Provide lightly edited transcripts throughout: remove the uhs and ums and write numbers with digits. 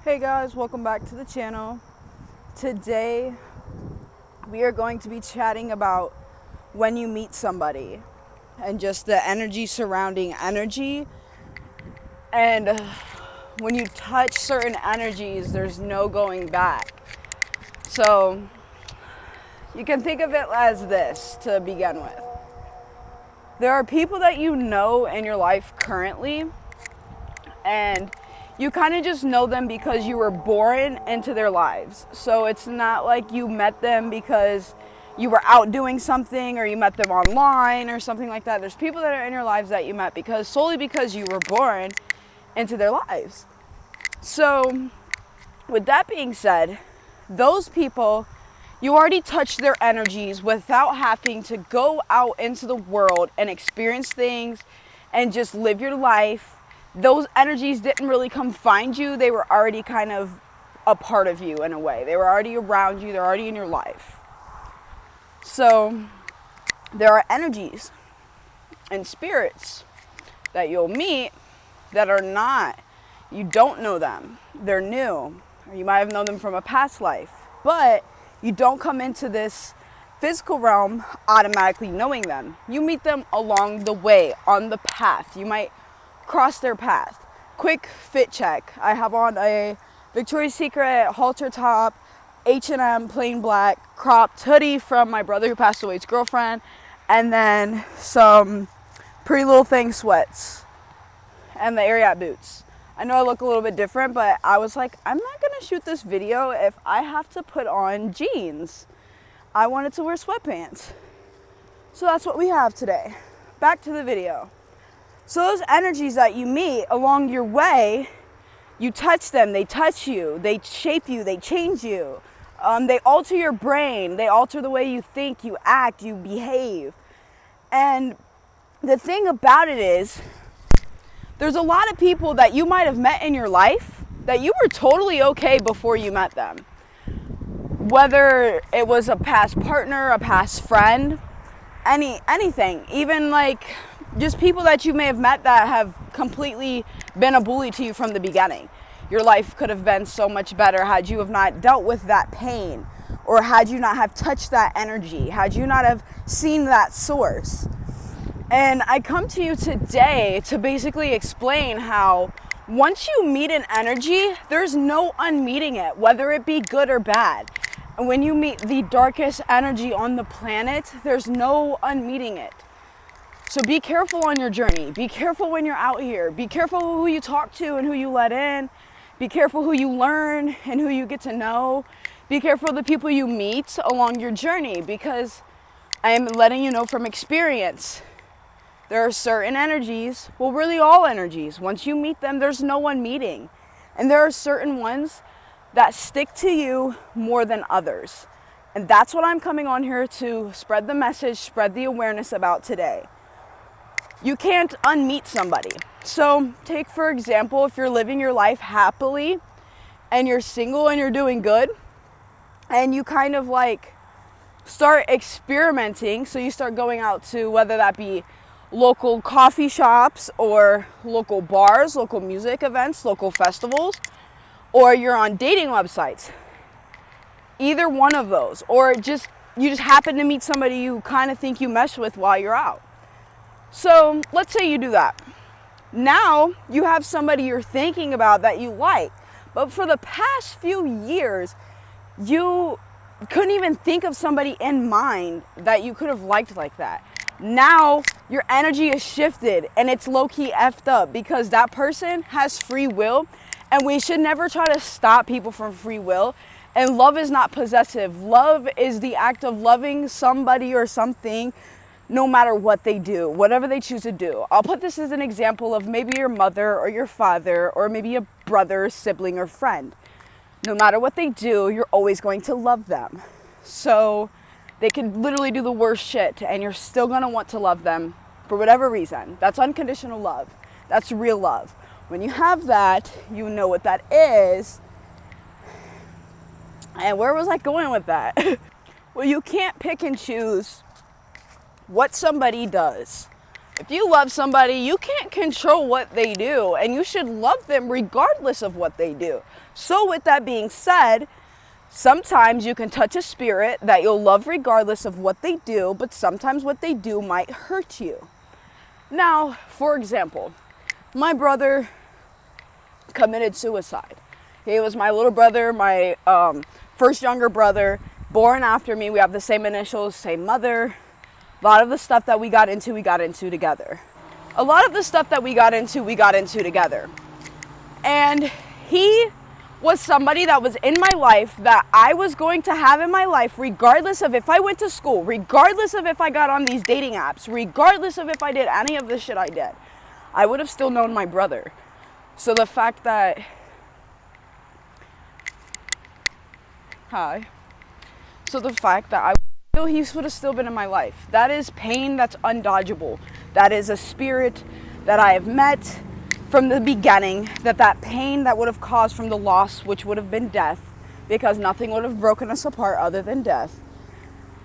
Hey guys, welcome back to the channel. Today we are going to be chatting about when you meet somebody and just the energy surrounding energy. And when you touch certain energies, there's no going back. So you can think of it as this to begin with. There are people that you know in your life currently, and you kind of just know them because you were born into their lives. So it's not like you met them because you were out doing something or you met them online or something like that. There's people that are in your lives that you met solely because you were born into their lives. So with that being said, those people, you already touched their energies without having to go out into the world and experience things and just live your life. Those energies didn't really come find you. They were already kind of a part of you in a way. They were already around you. They're already in your life. So there are energies and spirits that you'll meet that are not, you don't know them. They're new. Or you might have known them from a past life. But you don't come into this physical realm automatically knowing them. You meet them along the way, on the path. You might cross their path. Quick fit check. I have on a Victoria's Secret halter top, H&M plain black cropped hoodie from my brother who passed away's girlfriend, and then some Pretty Little Thing sweats and the Ariat boots. I know I look a little bit different, but I was like, I'm not gonna shoot this video if I have to put on jeans. I wanted to wear sweatpants. So that's what we have today. Back to the video. So those energies that you meet along your way, you touch them, they touch you, they shape you, they change you. They alter your brain, they alter the way you think, you act, you behave. And the thing about it is, there's a lot of people that you might have met in your life that you were totally okay before you met them. Whether it was a past partner, a past friend, anything, even like just people that you may have met that have completely been a bully to you from the beginning. Your life could have been so much better had you have not dealt with that pain, or had you not have touched that energy, had you not have seen that source. And I come to you today to basically explain how once you meet an energy, there's no unmeeting it, whether it be good or bad. And when you meet the darkest energy on the planet, there's no unmeeting it. So be careful on your journey. Be careful when you're out here. Be careful who you talk to and who you let in. Be careful who you learn and who you get to know. Be careful of the people you meet along your journey, because I am letting you know from experience. There are certain energies, well, really all energies. Once you meet them, there's no one meeting. And there are certain ones that stick to you more than others. And that's what I'm coming on here to spread the message, spread the awareness about today. You can't unmeet somebody. So take, for example, if you're living your life happily and you're single and you're doing good, and you kind of like start experimenting. So you start going out to, whether that be local coffee shops or local bars, local music events, local festivals, or you're on dating websites. Either one of those, or you just happen to meet somebody you kind of think you mesh with while you're out. So let's say you do that. Now you have somebody you're thinking about that you like, but for the past few years, you couldn't even think of somebody in mind that you could have liked like that. Now your energy is shifted and it's low-key effed up, because that person has free will, and we should never try to stop people from free will. And love is not possessive. Love is the act of loving somebody or something no matter what they do, whatever they choose to do. I'll put this as an example of maybe your mother or your father, or maybe a brother, sibling, or friend. No matter what they do, you're always going to love them. So they could literally do the worst shit and you're still gonna want to love them for whatever reason. That's unconditional love. That's real love. When you have that, you know what that is. And where was I going with that? Well, you can't pick and choose what somebody does. If you love somebody, you can't control what they do, and you should love them regardless of what they do. So with that being said, sometimes you can touch a spirit that you'll love regardless of what they do, but sometimes what they do might hurt you. Now, for example, my brother committed suicide. He was my little brother, my first younger brother, born after me. We have the same initials, same mother. A lot of the stuff that we got into together. A lot of the stuff that we got into together. And he was somebody that was in my life that I was going to have in my life regardless of if I went to school, regardless of if I got on these dating apps, regardless of if I did any of the shit I did. I would have still known my brother. So the fact that... Hi. So the fact that he would have still been in my life. That is pain that's undodgeable. That is a spirit that I have met from the beginning, that pain that would have caused from the loss, which would have been death, because nothing would have broken us apart other than death.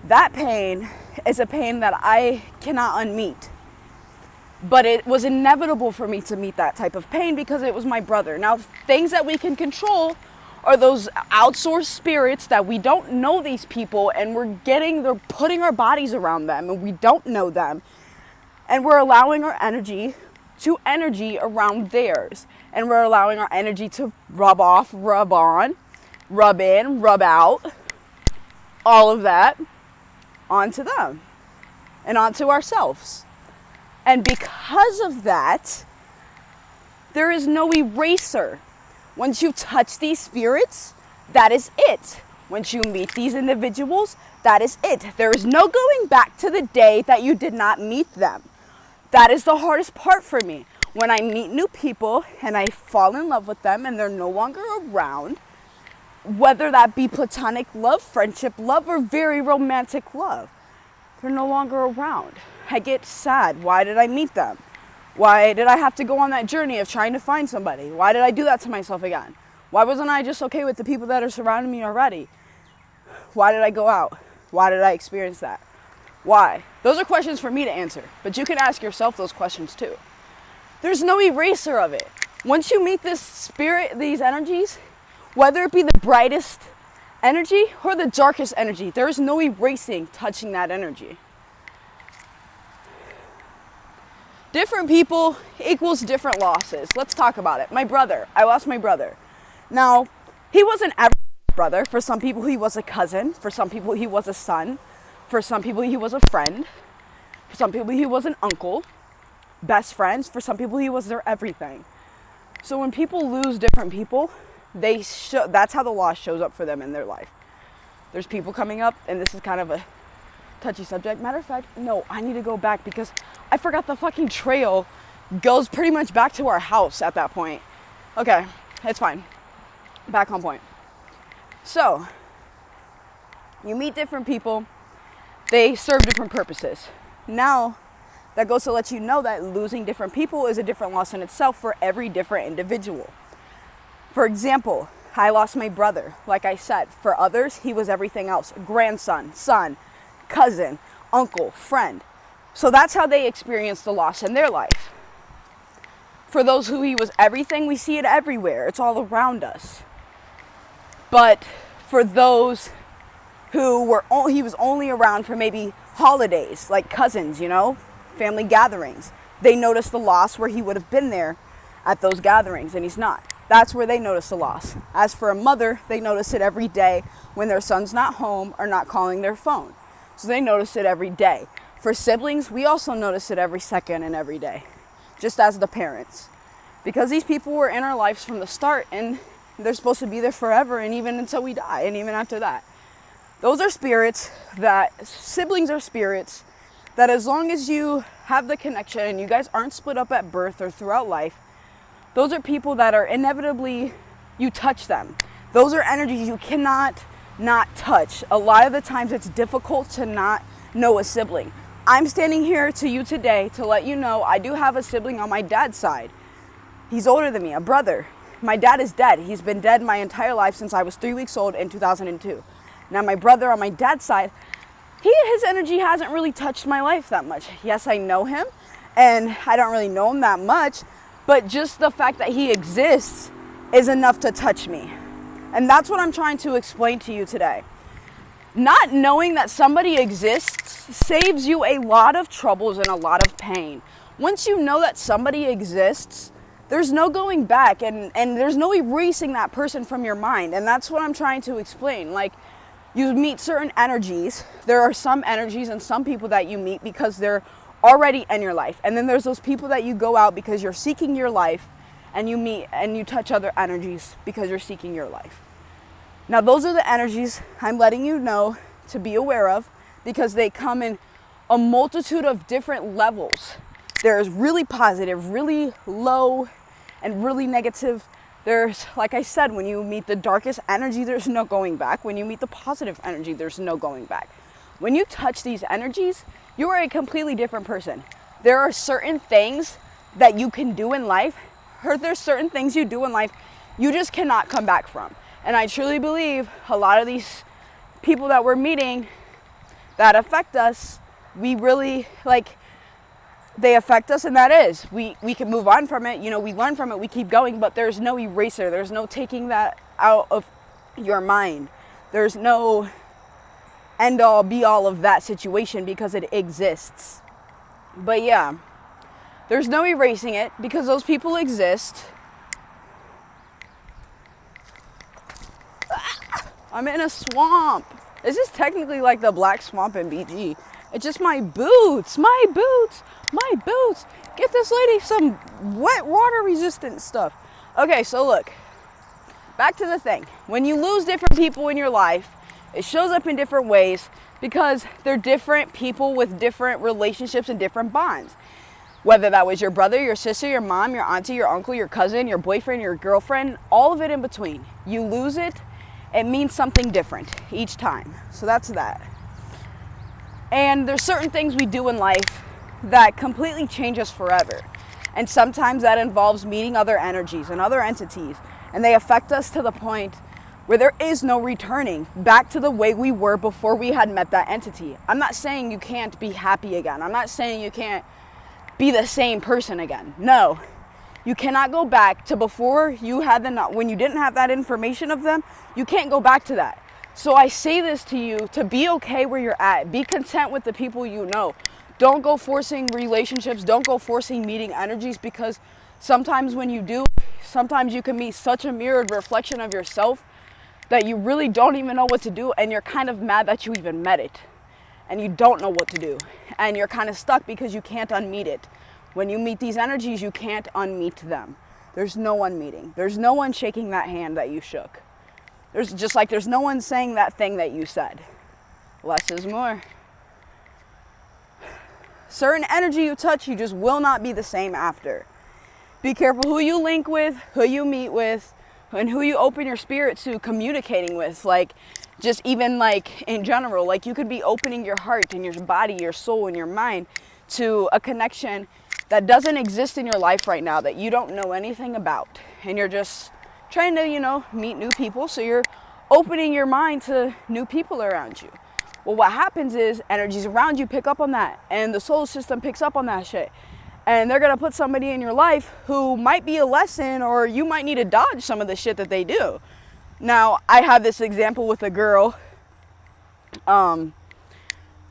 That pain is a pain that I cannot unmeet. But it was inevitable for me to meet that type of pain because it was my brother. Now, things that we can control are those outsourced spirits that we don't know these people, and they're putting our bodies around them and we don't know them. And we're allowing our energy around theirs. And we're allowing our energy to rub off, rub on, rub in, rub out, all of that onto them and onto ourselves. And because of that, there is no eraser. Once you touch these spirits, that is it. Once you meet these individuals, that is it. There is no going back to the day that you did not meet them. That is the hardest part for me. When I meet new people and I fall in love with them and they're no longer around, whether that be platonic love, friendship love, or very romantic love, they're no longer around. I get sad. Why did I meet them? Why did I have to go on that journey of trying to find somebody? Why did I do that to myself again? Why wasn't I just okay with the people that are surrounding me already? Why did I go out? Why did I experience that? Why? Those are questions for me to answer, but you can ask yourself those questions too. There's no eraser of it. Once you meet this spirit, these energies, whether it be the brightest energy or the darkest energy, there is no erasing touching that energy. Different people equals different losses. Let's talk about it. My brother. I lost my brother. Now, he wasn't every brother. For some people, he was a cousin. For some people, he was a son. For some people, he was a friend. For some people, he was an uncle. Best friends. For some people, he was their everything. So when people lose different people, that's how the loss shows up for them in their life. There's people coming up, and this is kind of a touchy subject. Matter of fact, no, I need to go back because I forgot the fucking trail goes pretty much back to our house at that point. Okay, it's fine. Back on point. So, you meet different people. They serve different purposes. Now, that goes to let you know that losing different people is a different loss in itself for every different individual. For example, I lost my brother. Like I said, for others, he was everything else. Grandson, son, cousin, uncle, friend. So that's how they experienced the loss in their life. For those who he was everything, we see it everywhere. It's all around us. But for those who he was only around for maybe holidays, like cousins, family gatherings. They noticed the loss where he would have been there at those gatherings, and he's not. That's where they notice the loss. As for a mother, they notice it every day when their son's not home or not calling their phone. So they notice it every day. For siblings, we also notice it every second and every day, just as the parents. Because these people were in our lives from the start, and they're supposed to be there forever, and even until we die, and even after that. Those are siblings are spirits, that as long as you have the connection and you guys aren't split up at birth or throughout life, those are people that are inevitably, you touch them. Those are energies you cannot not touch. A lot of the times it's difficult to not know a sibling. I'm standing here to you today to let you know I do have a sibling on my dad's side. He's older than me, a brother. My dad is dead. He's been dead my entire life since I was 3 weeks old in 2002. Now my brother on my dad's side, his energy hasn't really touched my life that much. Yes, I know him, and I don't really know him that much, but just the fact that he exists is enough to touch me. And that's what I'm trying to explain to you today. Not knowing that somebody exists saves you a lot of troubles and a lot of pain. Once you know that somebody exists, there's no going back, and there's no erasing that person from your mind. And that's what I'm trying to explain. Like, you meet certain energies. There are some energies and some people that you meet because they're already in your life. And then there's those people that you go out because you're seeking your life, and you meet and you touch other energies because you're seeking your life. Now, those are the energies I'm letting you know to be aware of, because they come in a multitude of different levels. There's really positive, really low, and really negative. There's, like I said, when you meet the darkest energy, there's no going back. When you meet the positive energy, there's no going back. When you touch these energies, you are a completely different person. There are certain things that you can do in life, or there's certain things you do in life you just cannot come back from. And I truly believe a lot of these people that we're meeting that affect us, we really, like, they affect us, and that is, we can move on from it, we learn from it, we keep going, but there's no eraser, there's no taking that out of your mind. There's no end all be all of that situation because it exists. But yeah, there's no erasing it because those people exist. I'm in a swamp. This is technically like the Black Swamp in BG. It's just my boots. Get this lady some wet water resistant stuff. Okay, so look, back to the thing. When you lose different people in your life, it shows up in different ways because they're different people with different relationships and different bonds. Whether that was your brother, your sister, your mom, your auntie, your uncle, your cousin, your boyfriend, your girlfriend, all of it in between. You lose it, it means something different each time. So that's that. And there's certain things we do in life that completely change us forever. And sometimes that involves meeting other energies and other entities. And they affect us to the point where there is no returning back to the way we were before we had met that entity. I'm not saying you can't be happy again. I'm not saying you can't be the same person again. No, you cannot go back to before you had when you didn't have that information of them. You can't go back to that. So I say this to you to be okay where you're at. Be content with the people you know. Don't go forcing relationships. Don't go forcing meeting energies, because sometimes when you do, sometimes you can meet such a mirrored reflection of yourself that you really don't even know what to do, and you're kind of mad that you even met it. And you don't know what to do. And you're kind of stuck because you can't unmeet it. When you meet these energies, you can't unmeet them. There's no unmeeting. There's no one shaking that hand that you shook. There's no one saying that thing that you said. Less is more. Certain energy you touch, you just will not be the same after. Be careful who you link with, who you meet with, and who you open your spirit to communicating with. Like, just even like in general, like you could be opening your heart and your body, your soul and your mind to a connection that doesn't exist in your life right now, that you don't know anything about. And you're just trying to, meet new people. So you're opening your mind to new people around you. Well, what happens is energies around you pick up on that, and the solar system picks up on that shit. And they're going to put somebody in your life who might be a lesson, or you might need to dodge some of the shit that they do. Now, I had this example with a girl. You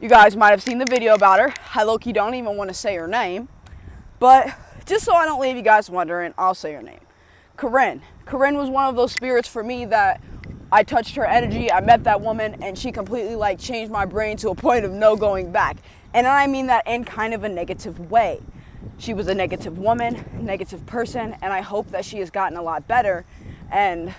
guys might have seen the video about her. I low-key don't even want to say her name. But just so I don't leave you guys wondering, I'll say her name. Corinne. Corinne was one of those spirits for me that I touched her energy. I met that woman, and she completely changed my brain to a point of no going back. And I mean that in kind of a negative way. She was a negative woman, negative person, and I hope that she has gotten a lot better. And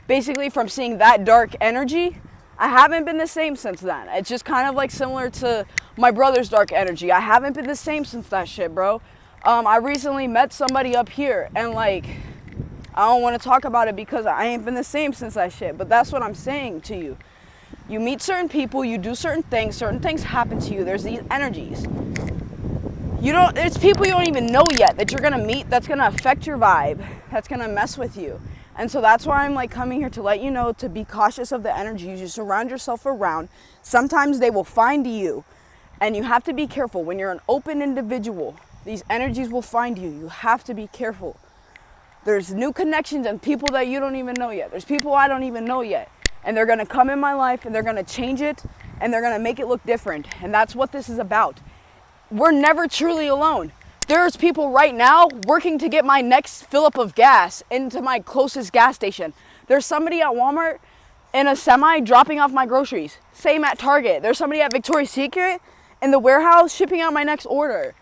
basically from seeing that dark energy, I haven't been the same since then. It's just kind of similar to my brother's dark energy. I haven't been the same since that shit, bro. I recently met somebody up here, and I don't want to talk about it because I ain't been the same since that shit. But that's what I'm saying to you. You meet certain people, you do certain things happen to you. There's these energies. It's people you don't even know yet that you're gonna meet that's gonna affect your vibe, that's gonna mess with you. And so that's why I'm coming here to let you know to be cautious of the energies you surround yourself around. Sometimes they will find you, and you have to be careful when you're an open individual. These energies will find you. You have to be careful. There's new connections and people that you don't even know yet. There's people I don't even know yet. And they're going to come in my life and they're going to change it and they're going to make it look different. And that's what this is about. We're never truly alone. There's people right now working to get my next fill up of gas into my closest gas station. There's somebody at Walmart in a semi dropping off my groceries. Same at Target. There's somebody at Victoria's Secret in the warehouse shipping out my next order.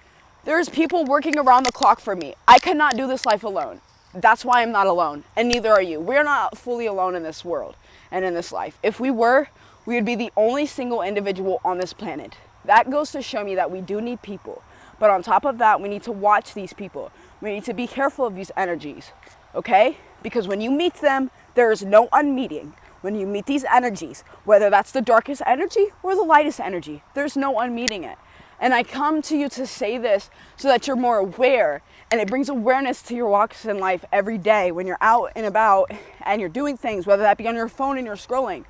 There's people working around the clock for me. I cannot do this life alone. That's why I'm not alone, and neither are you. We're not fully alone in this world and in this life. If we were, we would be the only single individual on this planet. That goes to show me that we do need people. But on top of that, we need to watch these people. We need to be careful of these energies, okay? Because when you meet them, there is no unmeeting. When you meet these energies, whether that's the darkest energy or the lightest energy, there's no unmeeting it. And I come to you to say this so that you're more aware, and it brings awareness to your walks in life every day when you're out and about and you're doing things, whether that be on your phone and you're scrolling.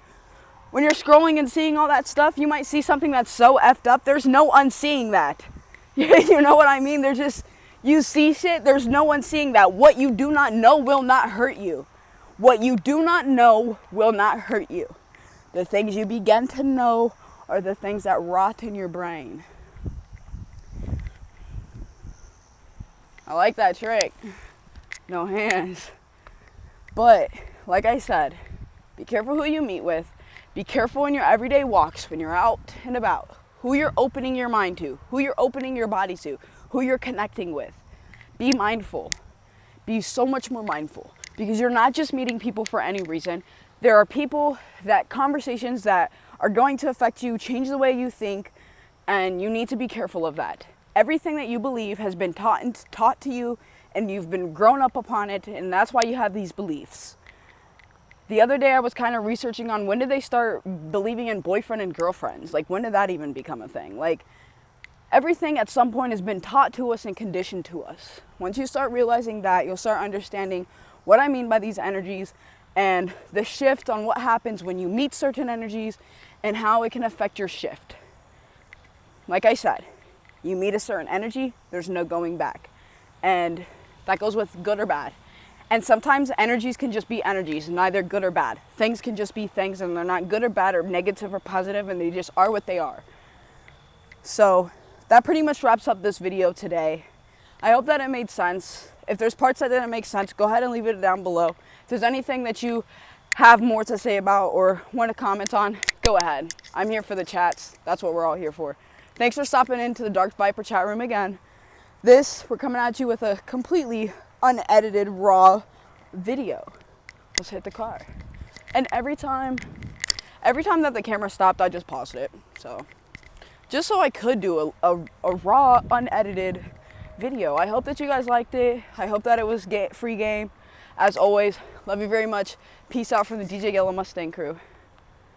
When you're scrolling and seeing all that stuff, you might see something that's so effed up, there's no unseeing that. You know what I mean? There's just, you see shit, there's no unseeing that. What you do not know will not hurt you. What you do not know will not hurt you. The things you begin to know are the things that rot in your brain. I like that trick. No hands. But, like I said, be careful who you meet with. Be careful in your everyday walks when you're out and about. Who you're opening your mind to. Who you're opening your body to. Who you're connecting with. Be mindful. Be so much more mindful. Because you're not just meeting people for any reason. There are people that conversations that are going to affect you, change the way you think, and you need to be careful of that. Everything that you believe has been taught to you, and you've been grown up upon it, and that's why you have these beliefs. The other day I was kind of researching on when did they start believing in boyfriend and girlfriends? Like, when did that even become a thing? Like, everything at some point has been taught to us and conditioned to us. Once you start realizing that, you'll start understanding what I mean by these energies and the shift on what happens when you meet certain energies and how it can affect your shift. Like I said, you meet a certain energy, there's no going back. And that goes with good or bad. And sometimes energies can just be energies, neither good or bad. Things can just be things, and they're not good or bad or negative or positive, and they just are what they are. So that pretty much wraps up this video today. I hope that it made sense. If there's parts that didn't make sense, go ahead and leave it down below. If there's anything that you have more to say about or want to comment on, go ahead. I'm here for the chats. That's what we're all here for. Thanks for stopping into the Dark Viper chat room again. We're coming at you with a completely unedited, raw video. Let's hit the car. And every time that the camera stopped, I just paused it. So, just so I could do a raw, unedited video. I hope that you guys liked it. I hope that it was free game. As always, love you very much. Peace out from the DJ Yellow Mustang crew.